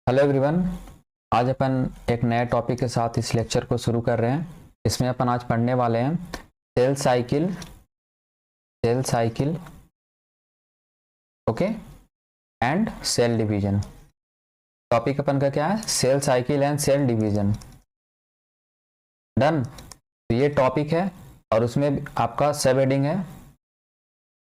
Hello everyone. आज अपन एक नए टॉपिक के साथ इस लेक्चर को शुरू कर रहे हैं। इसमें अपन आज पढ़ने वाले हैं cell cycle okay and cell division. Topic अपन का क्या है? Cell cycle and cell division. Done. तो ये टॉपिक है और उसमें आपका सब हेडिंग है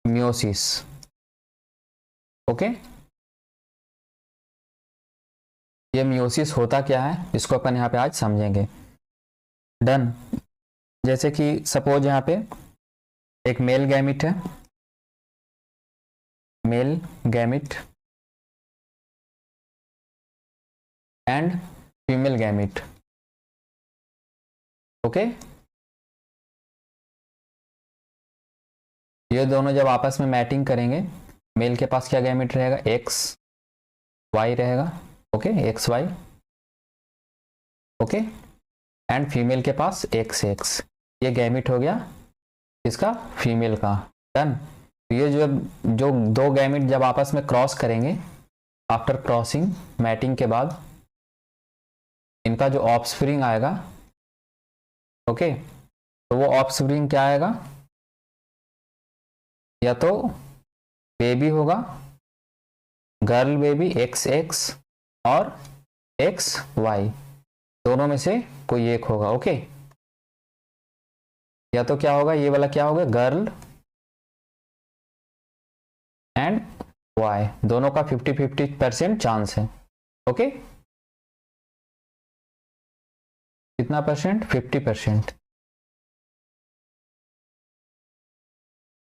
मियोसिस। ओके, ये मियोसिस होता क्या है इसको अपन यहाँ पे आज समझेंगे। डन। जैसे कि सपोज यहाँ पे एक मेल गैमिट है, male gamete and female gamete. Okay, ये दोनों जब आपस में मैटिंग करेंगे, मेल के पास क्या गैमिट रहेगा? एक्स वाई रहेगा। Okay, X Y. Okay, and female के पास एक्स एक्स। ये गैमिट हो गया इसका फीमेल का। डन। ये जो दो गैमिट जब आपस में क्रॉस करेंगे, आफ्टर क्रॉसिंग मैटिंग के बाद इनका जो ऑफस्प्रिंग आएगा, ओके, तो वो ऑफस्प्रिंग क्या आएगा? या तो बेबी होगा, गर्ल बेबी एक्स एक्स और एक्स वाई, दोनों में से कोई एक होगा। ओके, या तो क्या होगा? ये वाला क्या होगा? गर्ल एंड वाई, दोनों का 50-50% चांस है। ओके, कितना परसेंट? 50%।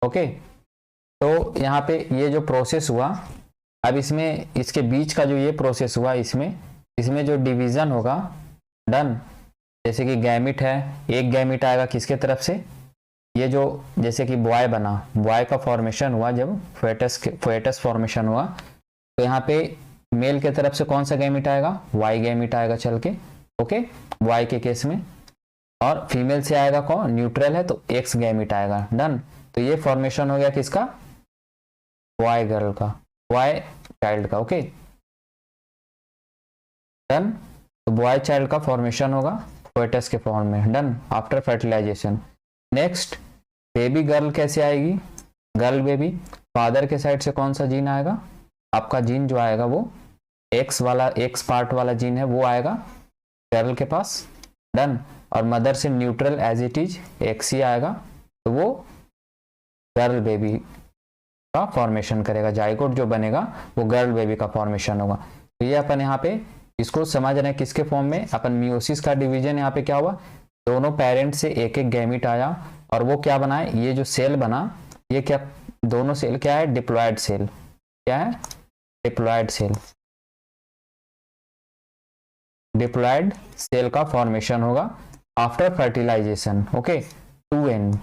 ओके, तो यहाँ पे ये जो प्रोसेस हुआ, अब इसमें इसके बीच का जो ये प्रोसेस हुआ, इसमें जो डिवीजन होगा, डन। जैसे कि गैमिट है, एक गैमिट आएगा किसके तरफ से? ये जो जैसे कि बॉय बना, बॉय का फॉर्मेशन हुआ, जब फोएटस फॉर्मेशन हुआ, तो यहाँ पे मेल के तरफ से कौन सा गैमिट आएगा? वाई गैमिट आएगा चल के। ओके, वाई के केस में। और फीमेल से आएगा कौन? न्यूट्रल है तो एक्स गैमिट आएगा। डन। तो ये फॉर्मेशन हो गया किसका? वाई गर्ल का, वाई चाइल्ड का। Okay, done. तो बॉय चाइल्ड का फॉर्मेशन होगा फोएटस के फॉर्म में। Done, after fertilisation. Next, baby girl कैसे आएगी? गर्ल बेबी, फादर के साइड से कौन सा जीन आएगा? आपका जीन जो आएगा वो एक्स वाला, एक्स पार्ट वाला जीन है, वो आएगा गर्ल के पास। डन। और मदर से neutral as it is X ही आएगा, तो वो गर्ल बेबी का फॉर्मेशन करेगा। जाइगोट जो बनेगा वो गर्ल बेबी का फॉर्मेशन होगा। तो ये अपन यहाँ पे इसको समझ रहे हैं किसके फॉर्म में? अपन मियोसिस का डिवीजन यहाँ पे क्या हुआ? दोनों पेरेंट से एक एक गैमिट आया और वो क्या बनाए? ये जो सेल बना, ये क्या, दोनों सेल क्या है? Diploid cell. क्या है? Diploid cell. डिप्लॉयड सेल का फॉर्मेशन होगा आफ्टर फर्टिलाइजेशन। ओके, 2n,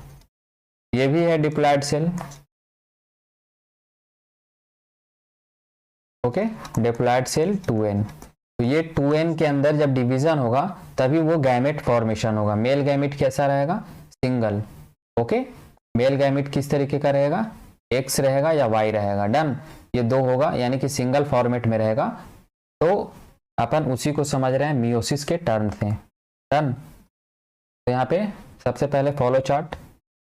ये भी है diploid cell. Okay, diploid cell 2n। तो ये 2n के अंदर जब डिवीजन होगा तभी वो गैमेट फॉर्मेशन होगा। मेल गैमेट कैसा रहेगा? सिंगल। ओके, मेल गैमेट किस तरीके का रहेगा? एक्स रहेगा या वाई रहेगा। डन, ये दो होगा, यानी कि सिंगल फॉर्मेट में रहेगा। तो अपन उसी को समझ रहे हैं मियोसिस के टर्म से। डन। तो यहाँ पे सबसे पहले फॉलो चार्ट,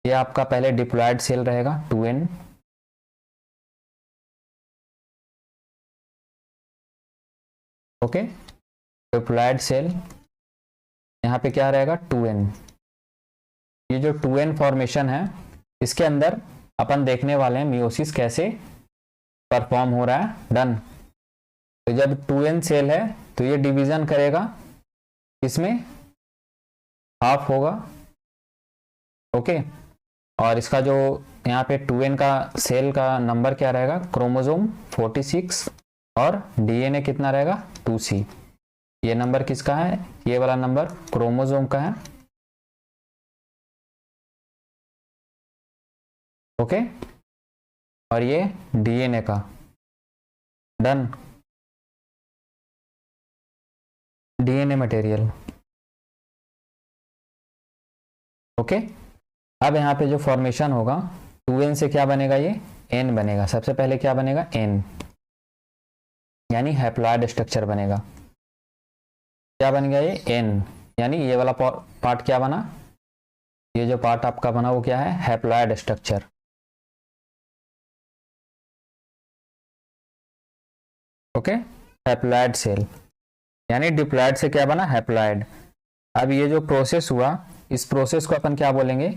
ये आपका पहले डिप्लॉयड सेल रहेगा 2n। ओके, डिप्लॉयड सेल यहाँ पे क्या रहेगा? 2n। ये जो 2n फॉर्मेशन है, इसके अंदर अपन देखने वाले हैं मियोसिस कैसे परफॉर्म हो रहा है। डन। तो जब 2n सेल है तो ये डिवीजन करेगा, इसमें हाफ होगा। ओके, और इसका जो यहाँ पे 2n का सेल का नंबर क्या रहेगा? क्रोमोसोम 46 और डीएनए कितना रहेगा? 2c। ये नंबर किसका है? ये वाला नंबर क्रोमोसोम का है। ओके, और ये डीएनए का। Done, DNA material. ओके, अब यहाँ पे जो फॉर्मेशन होगा 2n से क्या बनेगा? ये n बनेगा। सबसे पहले क्या बनेगा? n। यानी हैप्लॉइड स्ट्रक्चर बनेगा। क्या बन गया ये एन, यानी ये वाला पार्ट क्या बना, ये जो पार्ट आपका बना वो क्या है, haploid structure. Okay, haploid cell यानी डिप्लॉइड से क्या बना, हैप्लॉइड। अब ये जो प्रोसेस हुआ इस प्रोसेस को अपन क्या बोलेंगे,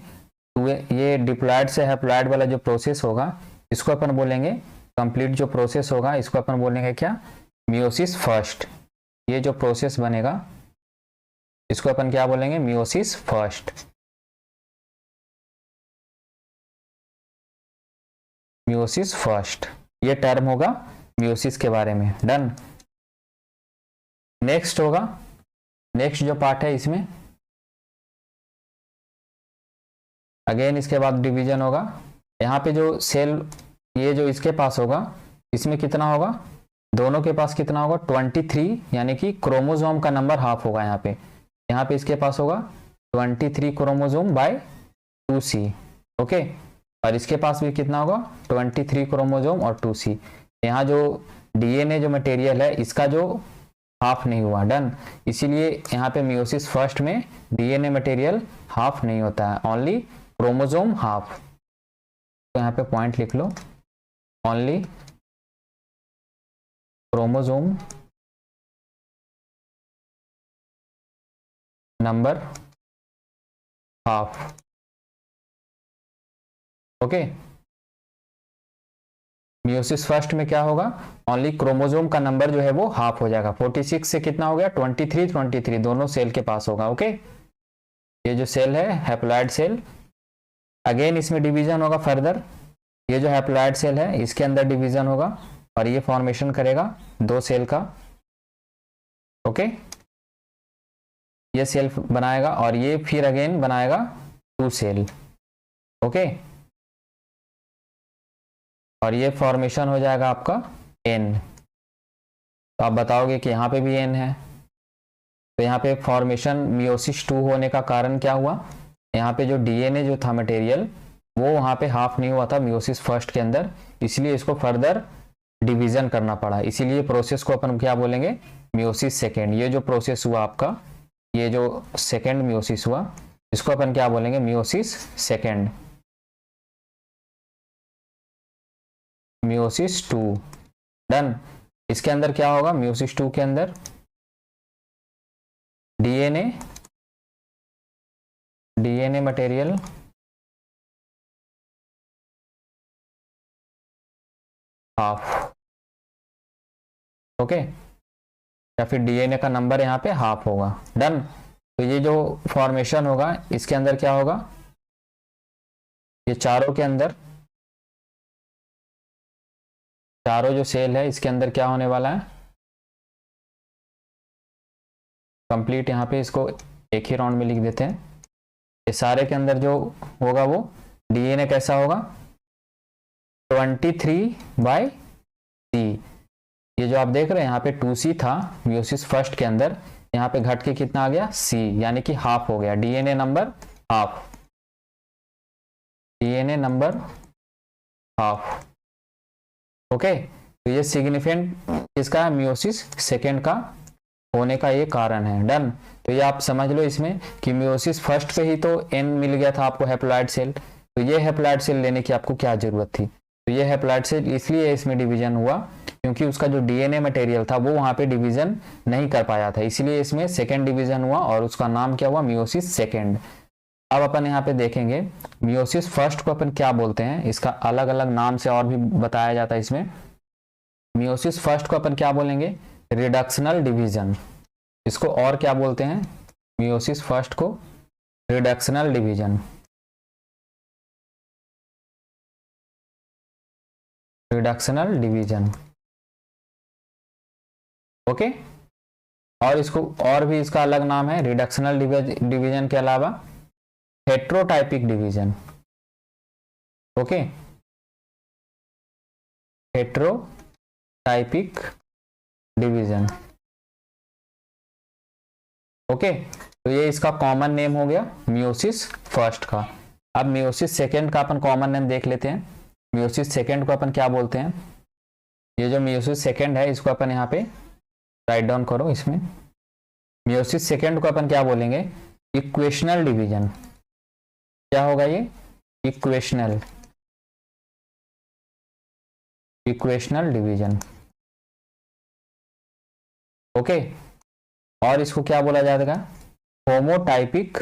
ये डिप्लॉइड से हैप्लॉइड वाला जो प्रोसेस होगा इसको अपन बोलेंगे, कंप्लीट जो प्रोसेस होगा इसको अपन बोलेंगे क्या, मियोसिस फर्स्ट। ये जो प्रोसेस बनेगा इसको अपन क्या बोलेंगे, मियोसिस फर्स्ट। मियोसिस फर्स्ट ये टर्म होगा मियोसिस के बारे में। डन। नेक्स्ट होगा, नेक्स्ट जो पार्ट है इसमें अगेन इसके बाद डिवीजन होगा। यहाँ पे जो सेल ये जो इसके पास होगा इसमें कितना होगा, दोनों के पास कितना होगा 23, यानी कि क्रोमोसोम का नंबर हाफ होगा यहाँ पे। यहाँ पे इसके पास होगा 23 क्रोमोसोम बाय 2C। ओके, और इसके पास भी कितना होगा 23 क्रोमोसोम और 2C। यहाँ जो डीएनए जो मटेरियल है इसका जो हाफ नहीं हुआ। डन। इसीलिए यहाँ पे मियोसिस फर्स्ट में डीएनए मटेरियल हाफ नहीं होता है, ओनली क्रोमोसोम हाफ। तो यहाँ पे पॉइंट लिख लो, only chromosome number half. Okay, meiosis first में क्या होगा, ओनली क्रोमोसोम का नंबर जो है वो हाफ हो जाएगा। 46 से कितना हो गया 23 दोनों सेल के पास होगा। ओके, ये जो सेल है हैप्लॉइड सेल, अगेन इसमें डिवीजन होगा फर्दर। ये जो हैप्लॉइड सेल है इसके अंदर डिवीजन होगा और ये फॉर्मेशन करेगा 2 सेल का। ओके, ये सेल बनाएगा और ये फिर अगेन बनाएगा 2 सेल। ओके, और ये फॉर्मेशन हो जाएगा आपका एन। तो आप बताओगे कि यहाँ पे भी एन है, तो यहाँ पे फॉर्मेशन मियोसिस 2 होने का कारण क्या हुआ, यहाँ पे जो डीएनए जो था मटेरियल वो वहाँ पे हाफ नहीं हुआ था मियोसिस फर्स्ट के अंदर, इसलिए इसको फर्दर डिवीजन करना पड़ा। इसीलिए प्रोसेस को अपन क्या बोलेंगे, मियोसिस सेकेंड। ये जो प्रोसेस हुआ आपका, ये जो सेकेंड मियोसिस हुआ इसको अपन क्या बोलेंगे, मियोसिस सेकेंड, मियोसिस 2। डन। इसके अंदर क्या होगा, मियोसिस 2 के अंदर डीएनए मटेरियल हाफ। ओके, या फिर डीएनए का नंबर यहाँ पे हाफ होगा। डन। तो ये जो फॉर्मेशन होगा इसके अंदर क्या होगा, ये चारों के अंदर, चारों जो सेल है इसके अंदर क्या होने वाला है, कंप्लीट यहाँ पे इसको एक ही राउंड में लिख देते हैं। ये सारे के अंदर जो होगा वो डीएनए कैसा होगा 23/C। ये जो आप देख रहे हैं यहाँ पे 2C था मियोसिस फर्स्ट के अंदर, यहाँ पे घट के कितना आ गया C, यानी कि हाफ हो गया। DNA number half, DNA number half. Okay, तो ये सिग्निफिकेंट इसका मियोसिस सेकेंड का होने का ये कारण है। डन। तो ये आप समझ लो इसमें कि मियोसिस फर्स्ट पे ही तो एन मिल गया था आपको हैप्लॉइड सेल, तो ये हैप्लॉइड सेल लेने की आपको क्या जरूरत थी। तो ये हैप्लॉइड सेल इसलिए इसमें डिवीजन हुआ क्योंकि उसका जो डीएनए मटेरियल था वो वहां पे डिवीजन नहीं कर पाया था, इसलिए इसमें सेकेंड डिवीजन हुआ और उसका नाम क्या हुआ, मियोसिस सेकेंड। अब अपन यहाँ पे देखेंगे मियोसिस फर्स्ट को अपन क्या बोलते हैं, इसका अलग अलग नाम से और भी बताया जाता है इसमें। मियोसिस फर्स्ट को अपन क्या बोलेंगे, रिडक्शनल डिवीजन। इसको और क्या बोलते हैं, मियोसिस फर्स्ट को reductional division, reductional division. Okay, और इसको और भी इसका अलग नाम है रिडक्शनल डिवीजन के अलावा heterotypic division. Okay, heterotypic division. Okay, तो ये इसका कॉमन नेम हो गया मियोसिस फर्स्ट का। अब मियोसिस सेकेंड का अपन कॉमन नेम देख लेते हैं। मियोसिस सेकेंड को अपन क्या बोलते हैं, ये जो मियोसिस सेकेंड है इसको अपन यहाँ पे राइट डाउन करो। इसमें मियोसिस सेकेंड को अपन क्या बोलेंगे, इक्वेशनल डिवीजन। क्या होगा ये, इक्वेशनल डिवीजन। ओके, और इसको क्या बोला जाएगा, होमोटाइपिक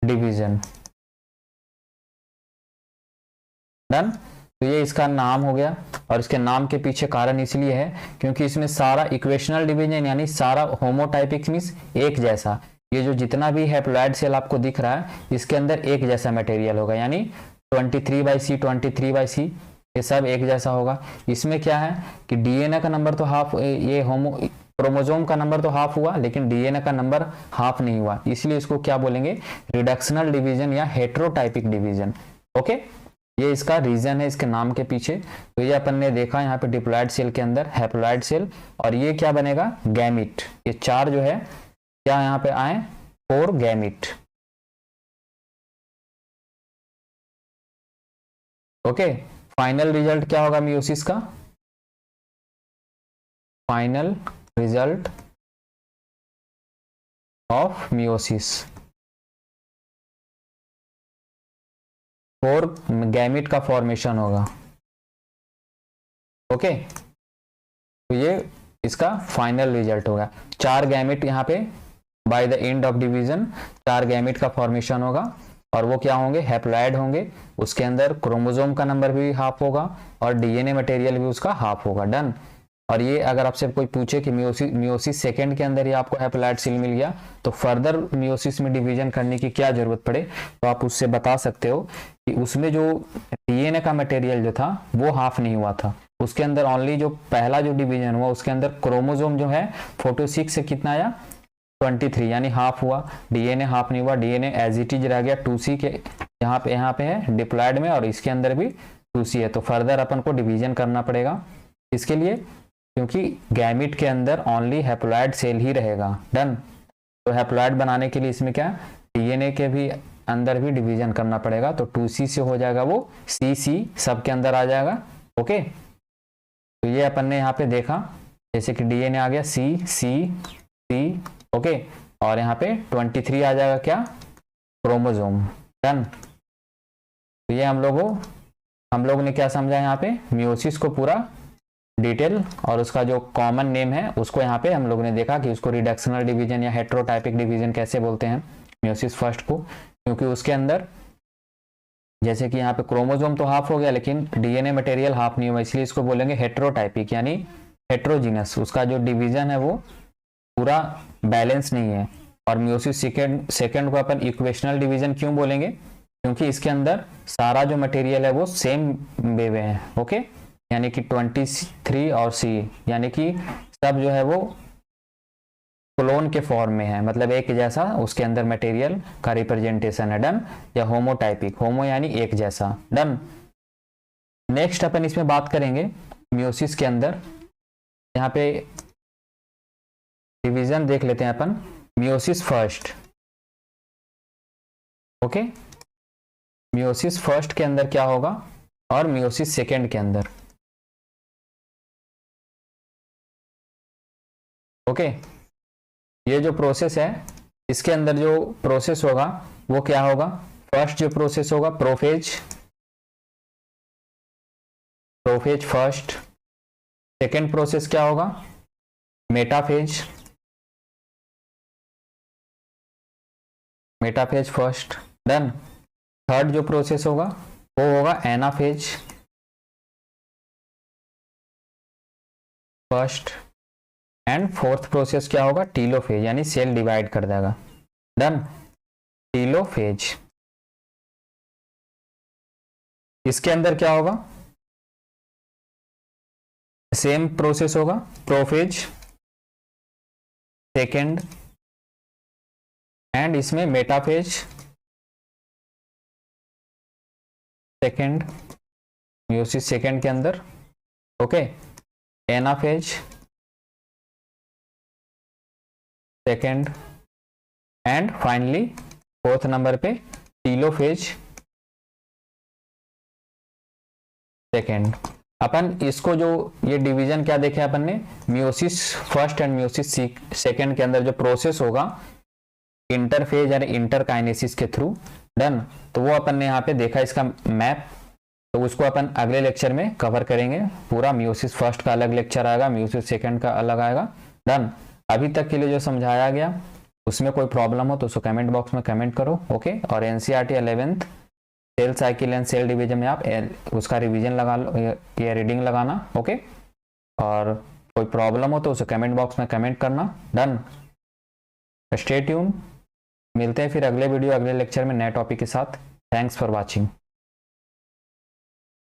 डिवीजन। डन। तो ये इसका नाम हो गया, और इसके नाम के पीछे कारण इसलिए है क्योंकि इसमें सारा इक्वेशनल डिवीजन यानी सारा होमोटाइपिक मींस एक जैसा। ये जो जितना भी हैप्लॉइड सेल आपको दिख रहा है इसके अंदर एक जैसा मटेरियल होगा, यानी 23/C 23/C ये सब एक जैसा होगा। इसमें क्या है कि डीएनए का नंबर तो हाफ, ये क्रोमोसोम का नंबर तो हाफ हुआ लेकिन डीएनए का नंबर हाफ नहीं हुआ, इसलिए इसको क्या बोलेंगे, रिडक्शनल डिवीजन या हेट्रोटाइपिक डिवीजन। ओके, ये इसका रीजन है इसके नाम के पीछे। तो ये अपन ने देखा यहाँ पे डिप्लॉइड सेल के अंदर हैप्लॉइड सेल, और ये क्या बनेगा, गैमिट। ये चार जो है क्या यहाँ पे आए, 4 गैमिट। ओके, फाइनल रिजल्ट क्या होगा मियोसिस का, final result of meiosis 4 gamete का फॉर्मेशन होगा। ओके, तो ये इसका फाइनल रिजल्ट होगा। 4 गैमिट यहाँ पे by the end of division 4 gamete का फॉर्मेशन होगा, और वो क्या होंगे, हैप्लॉइड होंगे। उसके अंदर क्रोमोसोम का नंबर भी हाफ होगा और डीएनए मटेरियल भी उसका हाफ होगा। डन। और ये अगर आपसे कोई पूछे कि मियोसिस सेकेंड के अंदर ही आपको हैप्लॉइड सेल मिल गया तो फर्दर मियोसिस में डिवीजन करने की क्या जरूरत पड़े, तो आप उससे बता सकते हो कि उसमें जो डीएनए का मटेरियल जो था वो हाफ नहीं हुआ था। उसके अंदर ओनली जो पहला जो डिवीजन हुआ उसके अंदर क्रोमोसोम जो है 46 से कितना आया, 23, यानी हाफ हुआ। डीएनए हाफ नहीं हुआ, डीएनए एज इट इज रह गया 2C के यहाँ पे है डिप्लॉइड में, और इसके अंदर भी 2C है। तो फर्दर अपन को डिवीजन करना पड़ेगा। इसके लिए क्योंकि गैमिट के अंदर ओनली हैप्लॉइड सेल ही रहेगा। डन। तो हैप्लॉइड बनाने के लिए इसमें क्या, डीएनए के भी अंदर भी डिवीजन करना पड़ेगा। तो 2C से हो जाएगा वो CC सब के अंदर आ जाएगा। ओके, तो ये अपन ने यहाँ पे देखा, जैसे कि डीएनए आ गया C। ओके, और यहाँ पे 23 आ जाएगा क्या, क्रोमोसोम। डन। तो ये हम लोगों ने क्या समझा यहाँ पे, मियोसिस को पूरा डिटेल, और उसका जो कॉमन नेम है उसको यहाँ पे हम लोगों ने देखा कि उसको रिडक्शनल डिवीजन या हेट्रोटाइपिक डिवीजन कैसे बोलते हैं मियोसिस फर्स्ट को, क्योंकि उसके अंदर जैसे कि यहाँ पे क्रोमोसोम तो हाफ हो गया लेकिन डीएनए मटेरियल हाफ नहीं हुआ, इसलिए इसको बोलेंगे हेट्रोटाइपिक यानी हेट्रोजीनस। उसका जो डिवीजन है वो पूरा बैलेंस नहीं है। और मियोसिस सेकेंड को अपन इक्वेशनल डिवीजन क्यों बोलेंगे, क्योंकि इसके अंदर सारा जो मटेरियल है वो सेम वे है। ओके, यानी कि 23 और C यानी कि सब जो है वो क्लोन के फॉर्म में है, मतलब एक जैसा उसके अंदर मटेरियल का रिप्रेजेंटेशन है। डन। या होमोटाइपिक, होमो यानी एक जैसा। डन। नेक्स्ट अपन इसमें बात करेंगे मियोसिस के अंदर, यहाँ पे डिवीजन देख लेते हैं अपन, meiosis first. Okay, meiosis first के अंदर क्या होगा और मियोसिस सेकेंड के अंदर। ओके, ये जो प्रोसेस है इसके अंदर जो प्रोसेस होगा वो क्या होगा, फर्स्ट जो प्रोसेस होगा प्रोफेज फर्स्ट। सेकेंड प्रोसेस क्या होगा, मेटाफेज फर्स्ट। डन। थर्ड जो प्रोसेस होगा वो होगा anaphase first. And fourth process क्या होगा, टीलोफेज यानी सेल डिवाइड कर देगा। डन। टीलोफेज। इसके अंदर क्या होगा, सेम प्रोसेस होगा, प्रोफेज सेकेंड एंड इसमें मेटाफेज सेकेंड, मियोसिस सेकेंड के अंदर। Okay, anaphase second and finally fourth number पे टीलोफेज सेकेंड। अपन इसको जो ये डिवीजन क्या देखे अपन ने, meiosis first and meiosis second के अंदर जो प्रोसेस होगा इंटरफेज और इंटरकाइनेसिस के थ्रू, डन। तो वो अपन ने यहाँ पे देखा इसका मैप, तो उसको अपन अगले लेक्चर में कवर करेंगे पूरा। मियोसिस फर्स्ट का अलग लेक्चर आएगा, मियोसिस सेकेंड का अलग आएगा, डन। अभी तक के लिए जो समझाया गया उसमें कोई प्रॉब्लम हो तो उसको कमेंट बॉक्स में कमेंट करो, ओके। और NCERT 11th cell cycle and cell division में आप उसका रिवीजन लगा लो, ये रीडिंग लगाना, ओके। और कोई प्रॉब्लम हो तो उसे कमेंट बॉक्स में कमेंट करना, डन। स्टे ट्यून, मिलते हैं फिर अगले वीडियो अगले लेक्चर में नए टॉपिक के साथ। Thanks for watching.